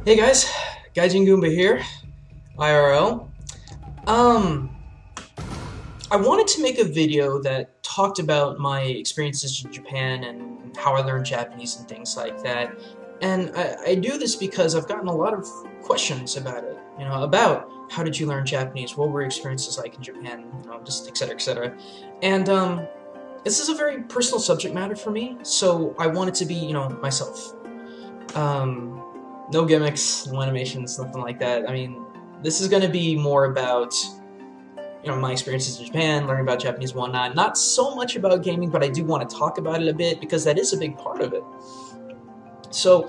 Hey guys, Gaijin Goomba here, IRL. Um, I wanted to make a video that talked about my experiences in Japan and how I learned Japanese and things like that. And I do this because I've gotten a lot of questions about it, about how did you learn Japanese, what were your experiences like in Japan, just etc. etc. And this is a very personal subject matter for me, so I wanted to be, myself. No gimmicks, no animations, nothing like that. I mean, this is going to be more about, my experiences in Japan, learning about Japanese and whatnot. Not so much about gaming, but I do want to talk about it a bit because that is a big part of it. So,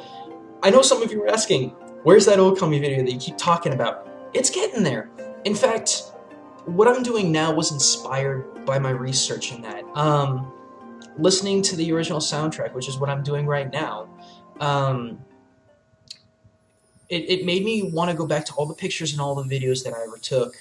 I know some of you are asking, where's that Okami video that you keep talking about? It's getting there. In fact, what I'm doing now was inspired by my research in that. Listening to the original soundtrack, which is what I'm doing right now, it made me want to go back to all the pictures and all the videos that I ever took,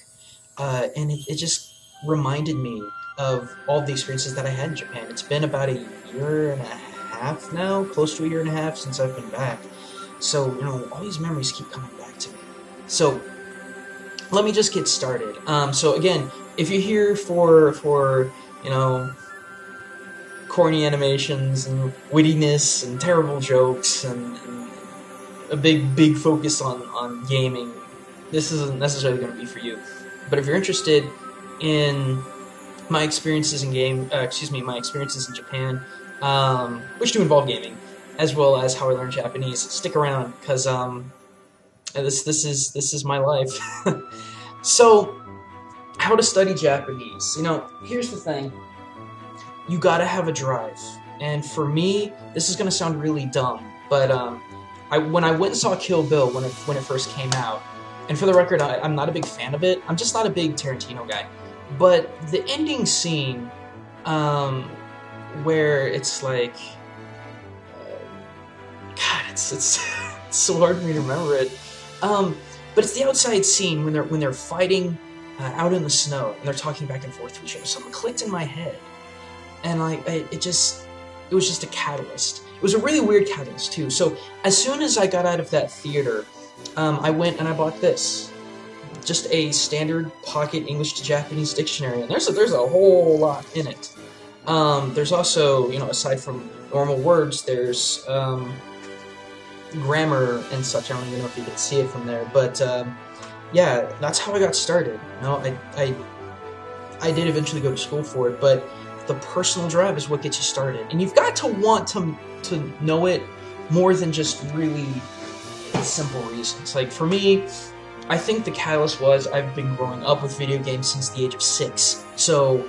and it just reminded me of all the experiences that I had in Japan. It's been about a year and a half now, close to a year and a half since I've been back. So, all these memories keep coming back to me. So, let me just get started. So again, if you're here for corny animations and wittiness and terrible jokes and a big focus on gaming, this isn't necessarily going to be for you. But if you're interested in my experiences in my experiences in Japan, which do involve gaming, as well as how I learned Japanese, stick around because this is my life. So, how to study Japanese? Here's the thing. You gotta have a drive, and for me, this is gonna sound really dumb, but when I went and saw Kill Bill when it first came out, and for the record, I'm not a big fan of it. I'm just not a big Tarantino guy. But the ending scene, where it's like, God, it's so hard for me to remember it. But it's the outside scene when they're fighting out in the snow and they're talking back and forth to each other. Something clicked in my head, and it was just a catalyst. It was a really weird catalyst, too. So, as soon as I got out of that theater, I went and I bought this. Just a standard pocket English to Japanese dictionary. And there's a whole lot in it. There's also, aside from normal words, there's grammar and such. I don't even know if you can see it from there. But, yeah, that's how I got started. I did eventually go to school for it, but the personal drive is what gets you started. And you've got to want to know it more than just really simple reasons. Like, for me, I think the catalyst was I've been growing up with video games since the age of 6. So,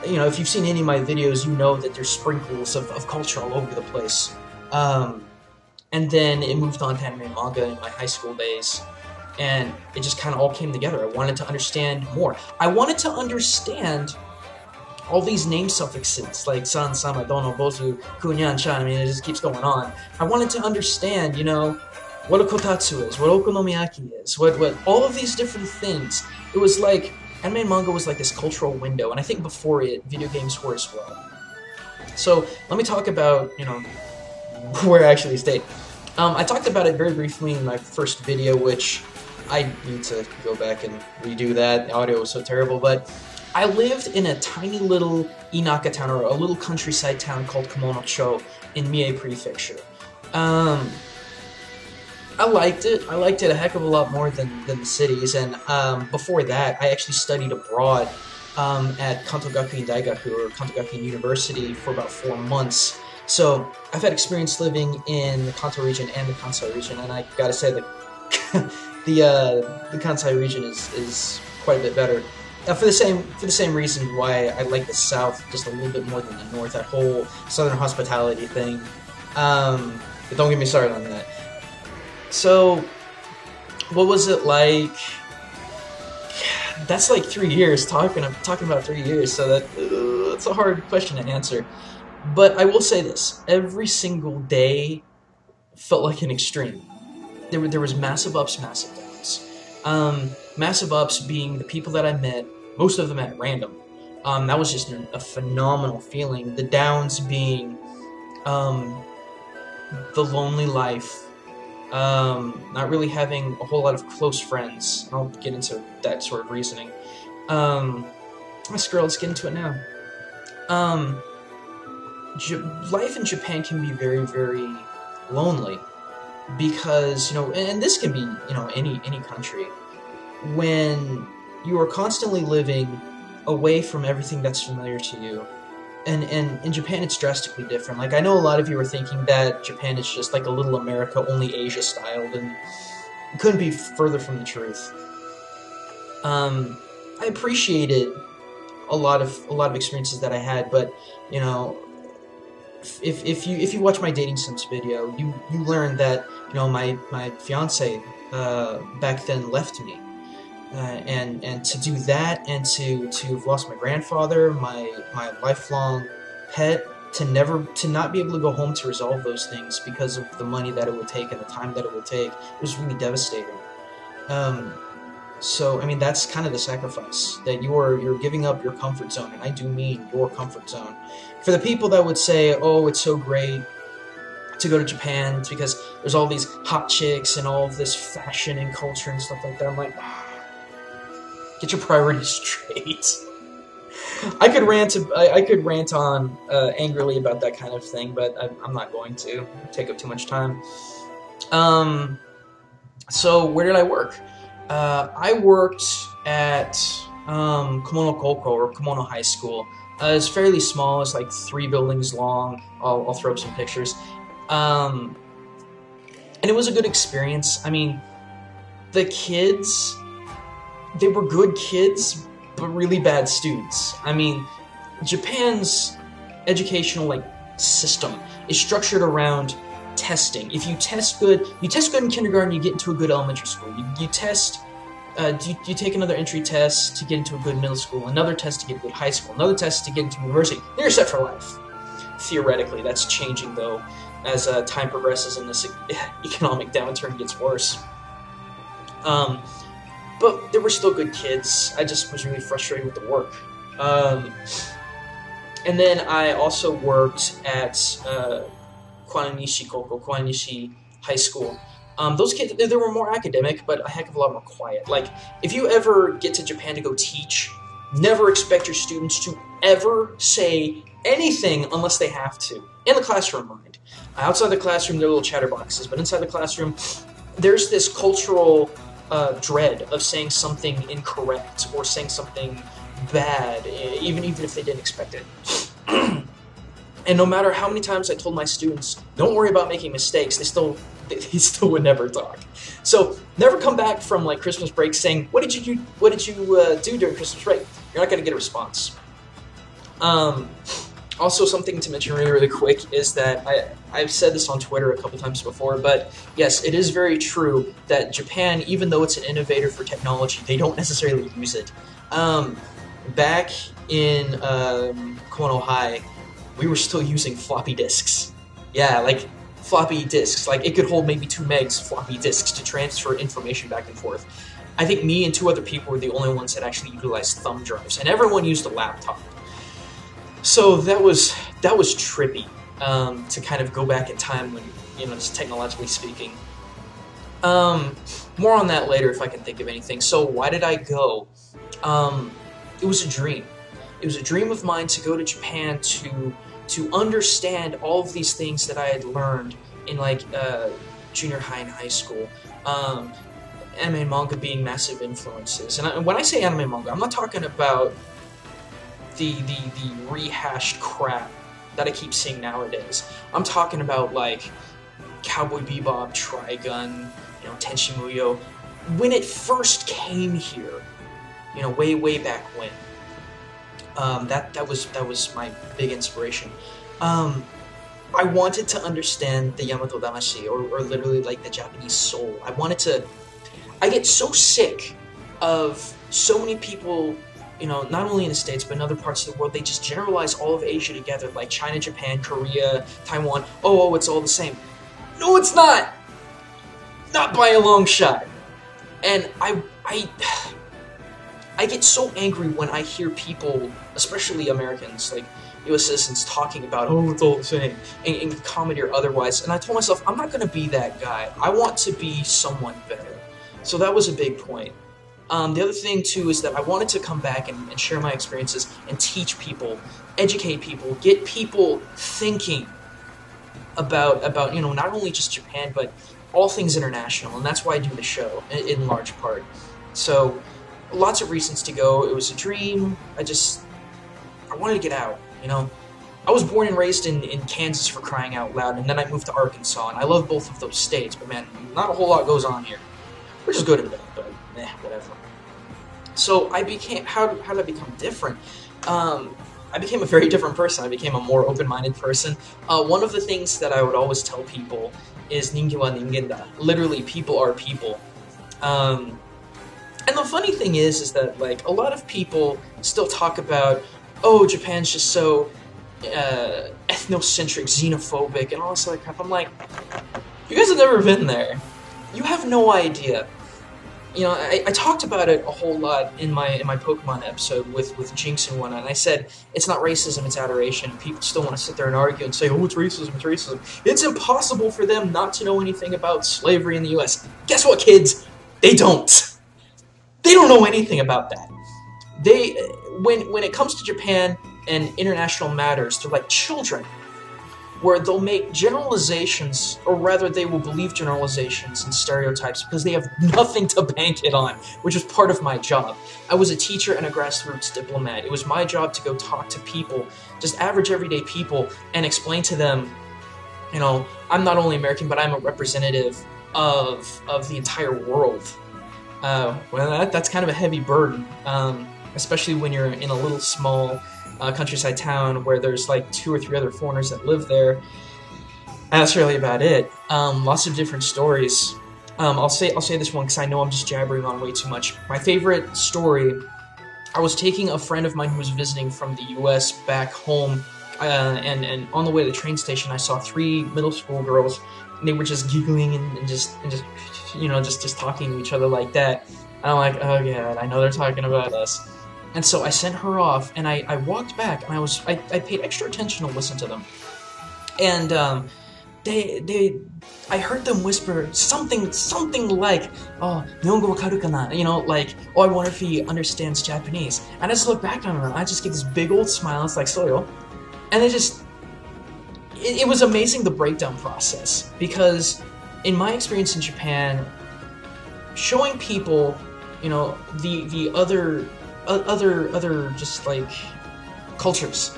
if you've seen any of my videos, you know that there's sprinkles of culture all over the place. And then it moved on to anime and manga in my high school days. And it just kind of all came together. I wanted to understand more. I wanted to understand all these name suffixes, like san, sama, dono, bozu, kunyan, chan. I mean, it just keeps going on. I wanted to understand, what a kotatsu is, what okonomiyaki is, what all of these different things. It was like, anime and manga was like this cultural window, and I think before it, video games were as well. So, let me talk about, where I actually stayed. I talked about it very briefly in my first video, which I need to go back and redo that. The audio was so terrible, but I lived in a tiny little inaka town, or a little countryside town called Kumono-cho in Mie Prefecture. I liked it. I liked it a heck of a lot more than the cities, and before that, I actually studied abroad at Kanto Gakuin Daigaku, or Kanto Gakuin University, for about 4 months. So I've had experience living in the Kanto region and the Kansai region, and I gotta say that the Kansai region is quite a bit better. For the same reason why I like the South just a little bit more than the North, that whole Southern hospitality thing. But don't get me started on that. So, what was it like? That's like 3 years, talking about 3 years, so that's a hard question to answer. But I will say this, every single day felt like an extreme. There was massive ups, massive downs. Massive ups being the people that I met, most of them at random. That was just a phenomenal feeling. The downs being the lonely life not really having a whole lot of close friends. I'll get into that sort of reasoning. Let's get into it now. Life in Japan can be very, very lonely because, and this can be, any country. When you are constantly living away from everything that's familiar to you, and in Japan it's drastically different. Like, I know a lot of you are thinking that Japan is just like a little America, only Asia styled, and it couldn't be further from the truth. I appreciated a lot of experiences that I had, but if you watch my dating sims video, you learn that my fiance back then left me, and to do that, and to have lost my grandfather, my lifelong pet, to not be able to go home to resolve those things because of the money that it would take and the time that it would take, it was really devastating. So, I mean, that's kind of the sacrifice, that you're giving up your comfort zone, and I do mean your comfort zone. For the people that would say, oh, it's so great to go to Japan because there's all these hot chicks and all of this fashion and culture and stuff like that, I'm like, get your priorities straight. I could rant on angrily about that kind of thing, but I'm not going to take up too much time. So where did I work? I worked at Kimono Koko, or Kimono High School. It's fairly small. It's like 3 buildings long. I'll throw up some pictures. And it was a good experience. I mean, the kids, they were good kids, but really bad students. I mean, Japan's educational system is structured around testing. If you test good in kindergarten, you get into a good elementary school. You take another entry test to get into a good middle school, another test to get a good high school, another test to get into university. Then you're set for life. Theoretically, that's changing though as time progresses and this economic downturn gets worse. But there were still good kids. I just was really frustrated with the work. And then I also worked at Kwananishi Koko, Kwananishi High School. Those kids, they were more academic, but a heck of a lot more quiet. Like, if you ever get to Japan to go teach, never expect your students to ever say anything unless they have to. In the classroom, mind. Outside the classroom, they're little chatterboxes, but inside the classroom, there's this cultural dread of saying something incorrect or saying something bad, even if they didn't expect it. And no matter how many times I told my students, don't worry about making mistakes, they still would never talk. So never come back from Christmas break saying, what did you do during Christmas break? You're not going to get a response. Also, something to mention really, really quick is that I've said this on Twitter a couple times before, but yes, it is very true that Japan, even though it's an innovator for technology, they don't necessarily use it. Back in Kono High, we were still using floppy disks. Yeah, floppy disks. It could hold maybe 2 megs floppy disks to transfer information back and forth. I think me and 2 other people were the only ones that actually utilized thumb drives, and everyone used a laptop. So that was trippy to kind of go back in time when, just technologically speaking. More on that later if I can think of anything. So why did I go? It was a dream. It was a dream of mine to go to Japan to understand all of these things that I had learned in junior high and high school. Anime and manga being massive influences. And when I say anime and manga, I'm not talking about the rehashed crap that I keep seeing nowadays. I'm talking about Cowboy Bebop, Trigun, Tenchi Muyo. When it first came here, way back when. That was my big inspiration. I wanted to understand the Yamato Damashi, or literally the Japanese soul. I get so sick of so many people, not only in the States, but in other parts of the world, they just generalize all of Asia together, like China, Japan, Korea, Taiwan. Oh, it's all the same. No, it's not! Not by a long shot. And I get so angry when I hear people, especially Americans, U.S. citizens talking about, oh, it's all the same, in comedy or otherwise. And I told myself, I'm not going to be that guy. I want to be someone better. So that was a big point. The other thing, too, is that I wanted to come back and share my experiences and teach people, educate people, get people thinking about not only just Japan, but all things international. And that's why I do the show, in large part. So, lots of reasons to go. It was a dream. I wanted to get out, I was born and raised in Kansas, for crying out loud, and then I moved to Arkansas, and I love both of those states, but man, not a whole lot goes on here. Which is good and bad, but whatever. So I became, how did I become different? I became a very different person. I became a more open-minded person. One of the things that I would always tell people is "ningen wa ningen da." Literally, people are people. And the funny thing is that like a lot of people still talk about, oh, Japan's just so ethnocentric, xenophobic, and all this other crap. I'm like, you guys have never been there. You have no idea. I talked about it a whole lot in my Pokemon episode with Jinx and whatnot, and I said, it's not racism, it's adoration. People still want to sit there and argue and say, oh, it's racism, it's racism. It's impossible for them not to know anything about slavery in the U.S. Guess what, kids? They don't. They don't know anything about that. When it comes to Japan and international matters, they're like children, where they'll make generalizations, or rather they will believe generalizations and stereotypes because they have nothing to bank it on, which was part of my job. I was a teacher and a grassroots diplomat. It was my job to go talk to people, just average everyday people, and explain to them, I'm not only American, but I'm a representative of the entire world. Well, that's kind of a heavy burden, especially when you're in a little small countryside town where there's like 2 or 3 other foreigners that live there. And that's really about it. Lots of different stories. I'll say this one because I know I'm just jabbering on way too much. My favorite story, I was taking a friend of mine who was visiting from the U.S. back home, and on the way to the train station, I saw 3 middle school girls, and they were just giggling and just talking to each other like that. And I'm like, oh god, I know they're talking about us. And so I sent her off, and I walked back, and I paid extra attention to listen to them. And I heard them whisper something like, oh, Nihongo wakaru kana? Like, oh, I wonder if he understands Japanese. And I just look back on them, and I just get this big old smile. It's like, soyo. And it was amazing, the breakdown process, because in my experience in Japan, showing people, the other just like cultures,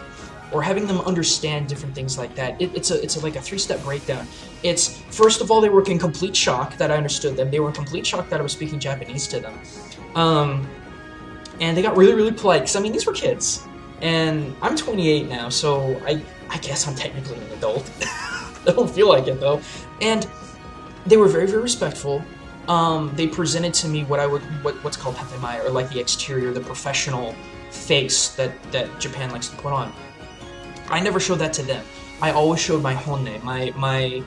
or having them understand different things like that, it's like a 3-step breakdown. It's, first of all, they were in complete shock that I understood them. They were in complete shock that I was speaking Japanese to them, and they got really, really polite, because these were kids, and I'm 28 now, so I guess I'm technically an adult. I don't feel like it though. And they were very, very respectful. They presented to me what's called tatemae, or like the exterior, the professional face that Japan likes to put on. I never showed that to them. I always showed my honne, my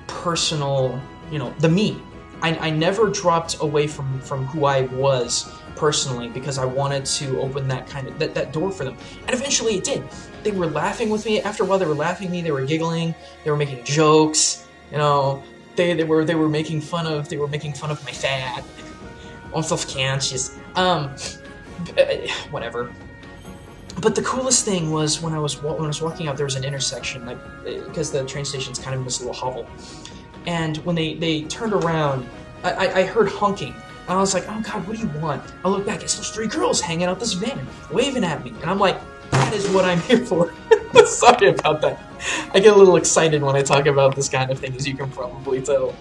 personal, the me. I never dropped away from who I was personally, because I wanted to open that door for them. And eventually it did. They were laughing with me. After a while, they were laughing at me. They were giggling. They were making jokes. They were making fun of my fat. Also canches. Whatever. But the coolest thing was when I was walking out, there was an intersection, like, because the train station's kind of in this little hovel. And when they turned around, I heard honking. And I was like, oh god, what do you want? I look back, it's those 3 girls hanging out this van, waving at me. And I'm like, that is what I'm here for. Sorry about that. I get a little excited when I talk about this kind of thing, as you can probably tell.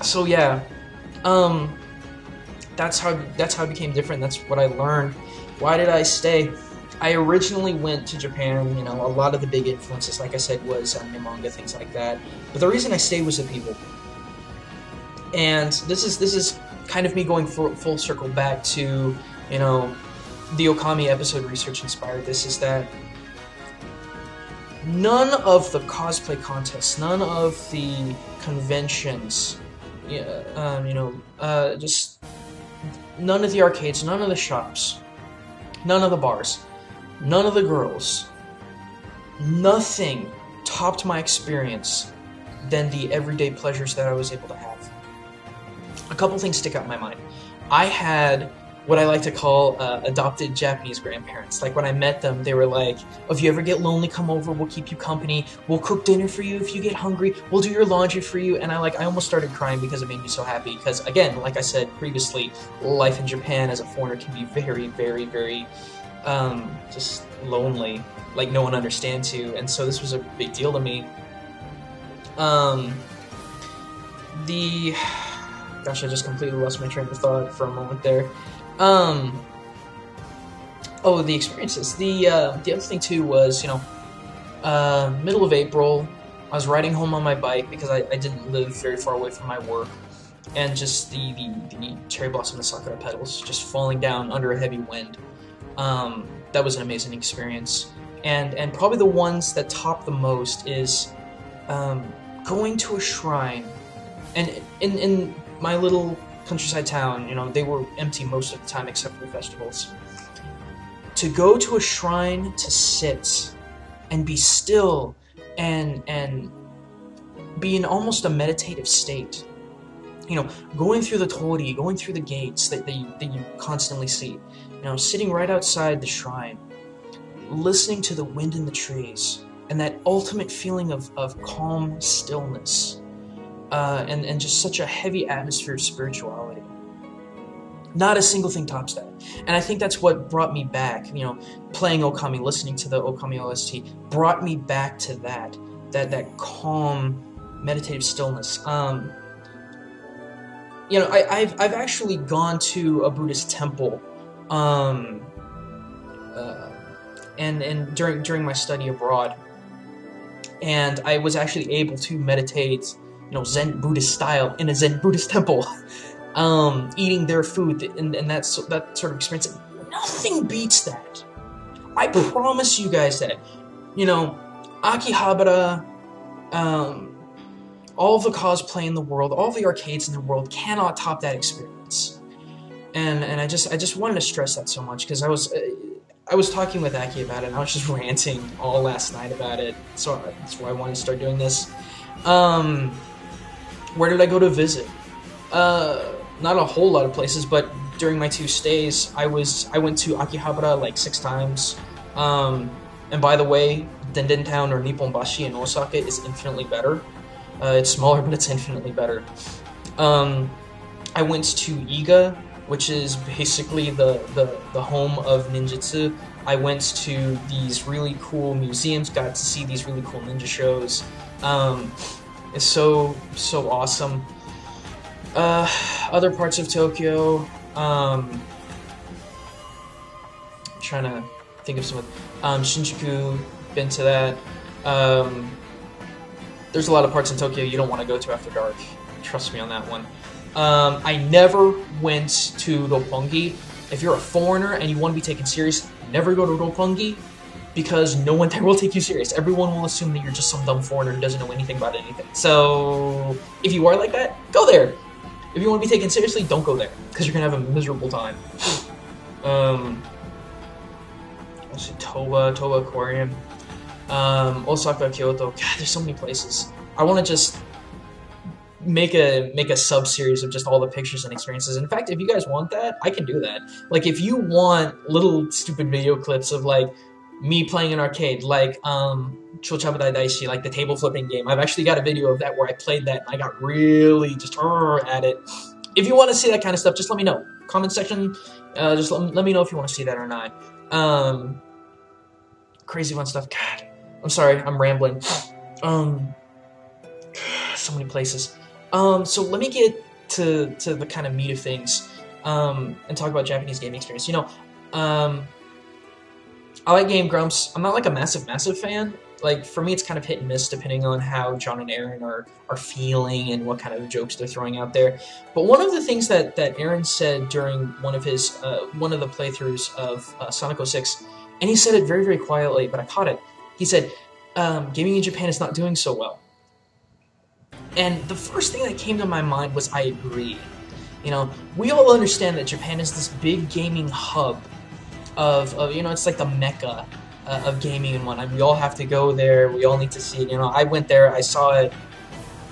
So yeah, that's how I became different. That's what I learned. Why did I stay? I originally went to Japan. A lot of the big influences, like I said, was anime, manga, things like that. But the reason I stayed was the people. And this is kind of me going full circle back to, the Okami episode research inspired this, is that none of the cosplay contests, none of the conventions, just none of the arcades, none of the shops, none of the bars, none of the girls, nothing topped my experience than the everyday pleasures that I was able to have. A couple things stick out in my mind. I had what I like to call adopted Japanese grandparents. Like when I met them, they were like, oh, if you ever get lonely, come over, we'll keep you company, we'll cook dinner for you if you get hungry, we'll do your laundry for you. And I almost started crying because it made me so happy. Because again, like I said previously, life in Japan as a foreigner can be very, very, very just lonely. Like no one understands you. And so this was a big deal to me. Gosh, I just completely lost my train of thought for a moment there. Oh, the experiences. The other thing too was, middle of April, I was riding home on my bike because I didn't live very far away from my work, and just the cherry blossom and sakura petals just falling down under a heavy wind. That was an amazing experience. And probably the ones that top the most is going to a shrine. And in my little countryside town, they were empty most of the time except for the festivals. To go to a shrine to sit and be still and be in almost a meditative state. Going through the torii, going through the gates that you constantly see. Sitting right outside the shrine, listening to the wind in the trees, and that ultimate feeling of calm stillness. And just such a heavy atmosphere of spirituality. Not a single thing tops that. And I think that's what brought me back. Playing Okami, listening to the Okami OST, brought me back to that calm, meditative stillness. I've actually gone to a Buddhist temple, and during my study abroad, and I was actually able to meditate, Zen Buddhist style in a Zen Buddhist temple, eating their food, and that sort of experience. Nothing beats that. I promise you guys that. Akihabara, all the cosplay in the world, all the arcades in the world cannot top that experience. And I just wanted to stress that so much because I was talking with Aki about it, and I was just ranting all last night about it. So that's why I wanted to start doing this. Where did I go to visit? Not a whole lot of places, but during my 2 stays, I went to Akihabara like 6 times. And by the way, Denden Town or Nipponbashi in Osaka is infinitely better. It's smaller, but it's infinitely better. I went to Iga, which is basically the home of ninjutsu. I went to these really cool museums, got to see these really cool ninja shows. It's so awesome. Other parts of Tokyo, trying to think of some. Shinjuku, been to that. There's a lot of parts in Tokyo you don't want to go to after dark. Trust me on that one. I never went to Roppongi. If you're a foreigner and you want to be taken serious, never go to Roppongi, because no one there will take you serious. Everyone will assume that you're just some dumb foreigner who doesn't know anything about anything. So, if you are like that, go there. If you want to be taken seriously, don't go there, because you're going to have a miserable time. Let's see, Toba Aquarium, Osaka, Kyoto. God, there's so many places. I want to just make a sub-series of just all the pictures and experiences. In fact, if you guys want that, I can do that. Like, if you want little stupid video clips of, like, me playing an arcade, like, Chochabadai Daishi, like the table flipping game. I've actually got a video of that where I played that and I got really just at it. If you want to see that kind of stuff, just let me know. Comment section, just let me know if you want to see that or not. Crazy fun stuff. God, I'm sorry, I'm rambling. So many places. So let me get to the kind of meat of things, and talk about Japanese gaming experience. I like Game Grumps. I'm not like a massive fan. Like, for me, it's kind of hit and miss depending on how John and Aaron are feeling and what kind of jokes they're throwing out there. But one of the things that Aaron said during one of the playthroughs of Sonic 06, and he said it very, very quietly, but I caught it. He said, gaming in Japan is not doing so well. And the first thing that came to my mind was, I agree. We all understand that Japan is this big gaming hub. of you know, it's like the mecca of gaming and whatnot. We all have to go there. We all need to see it. You know, I went there. I saw it.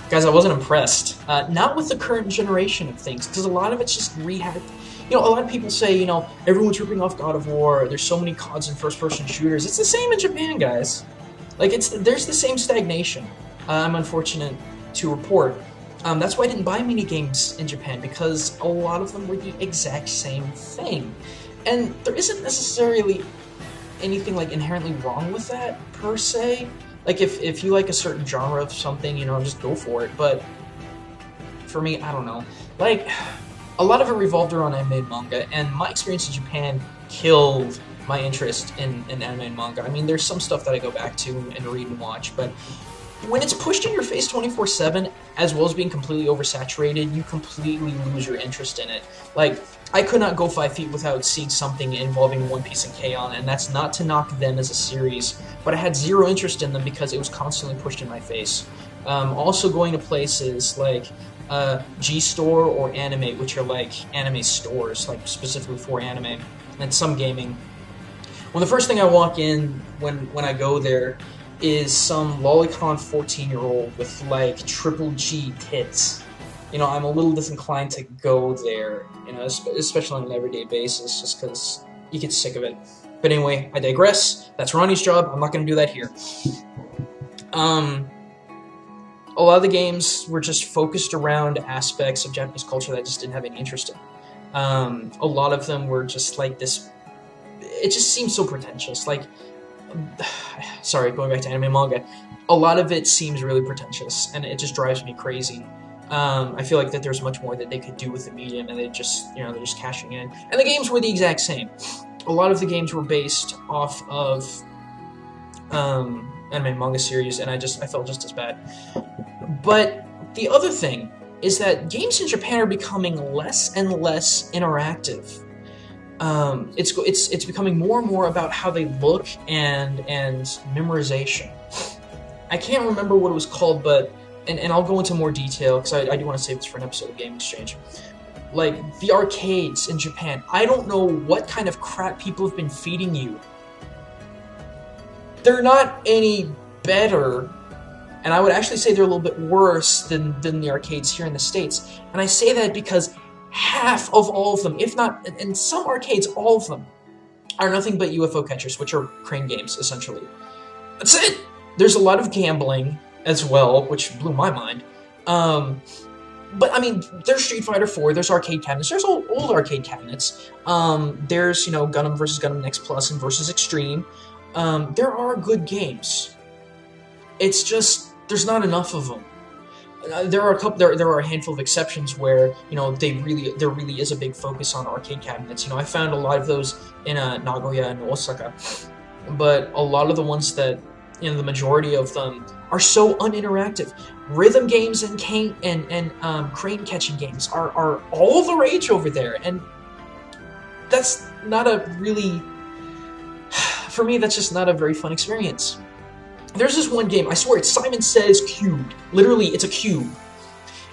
Guys, I wasn't impressed. Not with the current generation of things, because a lot of it's just rehab. You know, a lot of people say, you know, everyone's ripping off God of War. There's so many CODs and first-person shooters. It's the same in Japan, guys. Like, there's the same stagnation. I'm unfortunate to report. That's why I didn't buy mini games in Japan, because a lot of them were the exact same thing. And there isn't necessarily anything, like, inherently wrong with that, per se. Like, if you like a certain genre of something, you know, just go for it. But for me, I don't know. Like, a lot of it revolved around anime and manga, and my experience in Japan killed my interest in anime and manga. I mean, there's some stuff that I go back to and read and watch, but when it's pushed in your face 24/7, as well as being completely oversaturated, you completely lose your interest in it. Like, I could not go 5 feet without seeing something involving One Piece and K-On!, and that's not to knock them as a series, but I had zero interest in them because it was constantly pushed in my face. Also going to places like G-Store or Anime, which are like anime stores, like specifically for anime, and some gaming. Well, the first thing I walk in when I go there is some lolicon 14-year-old with like triple G tits. You know, I'm a little disinclined to go there, you know, especially on an everyday basis, just because you get sick of it. But anyway, I digress. That's Ronnie's job. I'm not going to do that here. A lot of the games were just focused around aspects of Japanese culture that I just didn't have any interest in. A lot of them were just like this. It just seems so pretentious. Like, sorry, going back to anime and manga, a lot of it seems really pretentious, and it just drives me crazy. I feel like that there's much more that they could do with the medium, and they're just cashing in. And the games were the exact same. A lot of the games were based off of anime and manga series, and I felt just as bad. But the other thing is that games in Japan are becoming less and less interactive. It's becoming more and more about how they look and memorization. I can't remember what it was called, but and I'll go into more detail because I do want to save this for an episode of Game Exchange. Like the arcades in Japan, I don't know what kind of crap people have been feeding you. They're not any better, and I would actually say they're a little bit worse than the arcades here in the States. And I say that because half of all of them, if not, in some arcades, all of them, are nothing but UFO catchers, which are crane games, essentially. That's it! There's a lot of gambling as well, which blew my mind. But, I mean, there's Street Fighter 4, there's arcade cabinets, there's old arcade cabinets. There's, you know, Gundam vs. Gundam Next Plus and vs. Extreme. There are good games. It's just, there's not enough of them. There are a handful of exceptions where, you know, there really is a big focus on arcade cabinets. You know, I found a lot of those in Nagoya and Osaka, but a lot of the ones that, you know, the majority of them are so uninteractive. Rhythm games and crane catching games are all the rage over there, and that's not a really, for me, that's just not a very fun experience. There's this one game, I swear, it's Simon Says Cubed. Literally, it's a cube.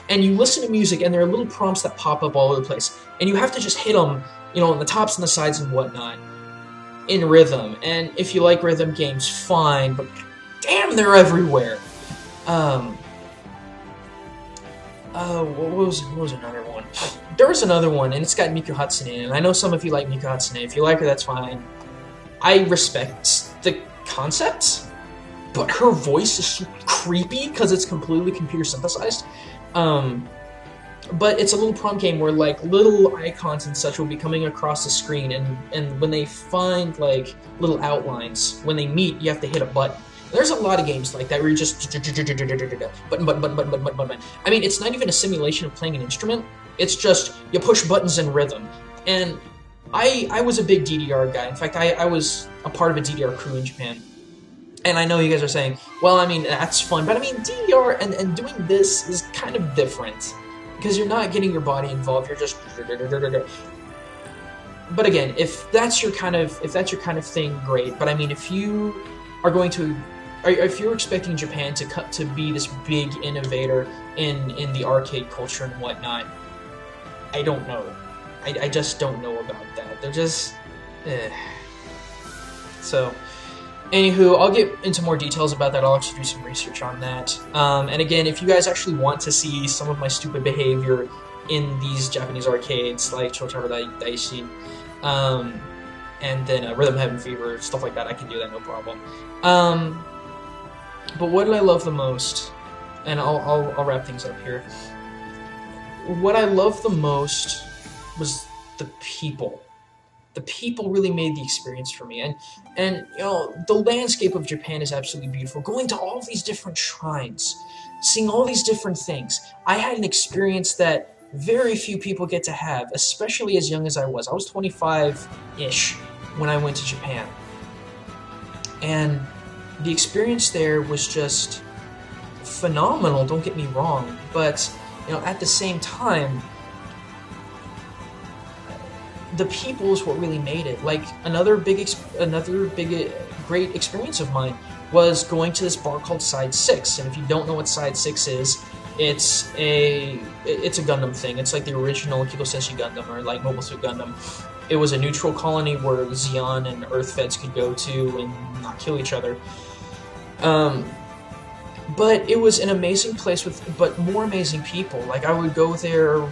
And you listen to music, and there are little prompts that pop up all over the place. And you have to just hit them, you know, on the tops and the sides and whatnot, in rhythm. And if you like rhythm games, fine, but damn, they're everywhere. What was another one? There was another one, and it's got Miku Hatsune in it. And I know some of you like Miku Hatsune. If you like her, that's fine. I respect the concept, but her voice is so creepy because it's completely computer synthesized. But it's a little prompt game where like little icons and such will be coming across the screen, and when they find like little outlines, when they meet, you have to hit a button. There's a lot of games like that where you just button. I mean, it's not even a simulation of playing an instrument. It's just you push buttons in rhythm. And I was a big DDR guy. In fact, I was a part of a DDR crew in Japan. And I know you guys are saying, well, I mean, that's fun, but I mean, DDR and doing this is kind of different because you're not getting your body involved. You're just. But again, if that's your kind of thing, great. But I mean, if you are going to, if you're expecting Japan to be this big innovator in the arcade culture and whatnot, I don't know. I just don't know about that. They're just. So, anywho, I'll get into more details about that. I'll actually do some research on that. And again, if you guys actually want to see some of my stupid behavior in these Japanese arcades, like Chotaro Daishi, and then Rhythm Heaven Fever, stuff like that, I can do that, no problem. But what did I love the most? And I'll wrap things up here. What I loved the most was the people. The people really made the experience for me, and you know, the landscape of Japan is absolutely beautiful. Going to all these different shrines, seeing all these different things, I had an experience that very few people get to have, especially as young as I was. I was 25-ish when I went to Japan, and the experience there was just phenomenal. Don't get me wrong, but you know, at the same time, the people is what really made it. Like another big great experience of mine was going to this bar called Side 6. And if you don't know what Side 6 is, it's a Gundam thing. It's like the original Kido Senshi Gundam, or like Mobile Suit Gundam. It was a neutral colony where Zeon and Earth Feds could go to and not kill each other. But it was an amazing place with more amazing people. Like I would go there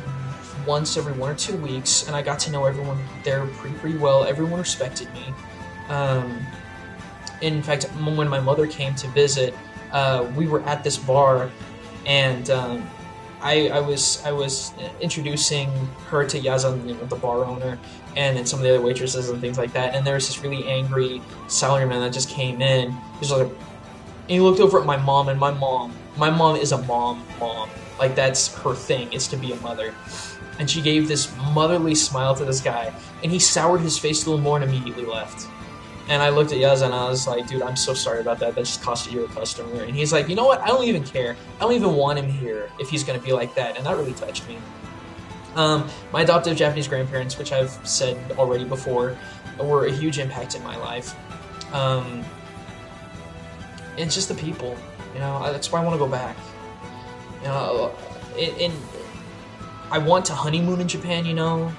once every 1 or 2 weeks, and I got to know everyone there pretty well. Everyone respected me. In fact, when my mother came to visit, we were at this bar, and I was introducing her to Yazan, you know, the bar owner, and then some of the other waitresses and things like that. And there was this really angry salaryman that just came in. He was like, and he looked over at my mom, and my mom is a mom. Like that's her thing, is to be a mother. And she gave this motherly smile to this guy, and he soured his face a little more and immediately left. And I looked at Yaza and I was like, dude, I'm so sorry about that. That just cost you a customer. And he's like, you know what? I don't even care. I don't even want him here if he's going to be like that. And that really touched me. My adoptive Japanese grandparents, which I've said already before, were a huge impact in my life. It's just the people. You know, that's why I want to go back. You know, I want to honeymoon in Japan, you know.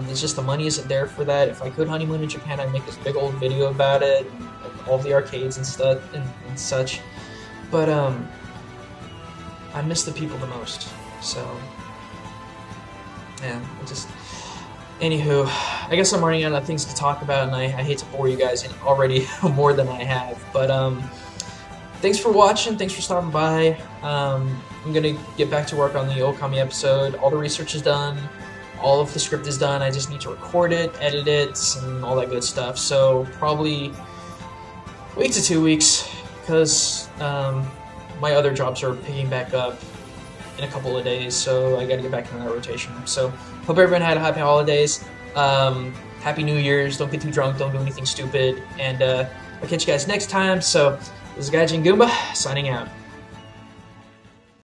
It's just the money isn't there for that. If I could honeymoon in Japan, I'd make this big old video about it, and all the arcades and stuff and such. But I miss the people the most. So yeah, anywho, I guess I'm running out of things to talk about, and I hate to bore you guys already more than I have. But thanks for watching. Thanks for stopping by. I'm going to get back to work on the Okami episode. All the research is done. All of the script is done. I just need to record it, edit it, and all that good stuff. So probably a week to 2 weeks, because my other jobs are picking back up in a couple of days, so I got to get back into that rotation. So hope everyone had happy holidays. Happy New Year's. Don't get too drunk. Don't do anything stupid. And I'll catch you guys next time. So this is Gaijin Goomba, signing out.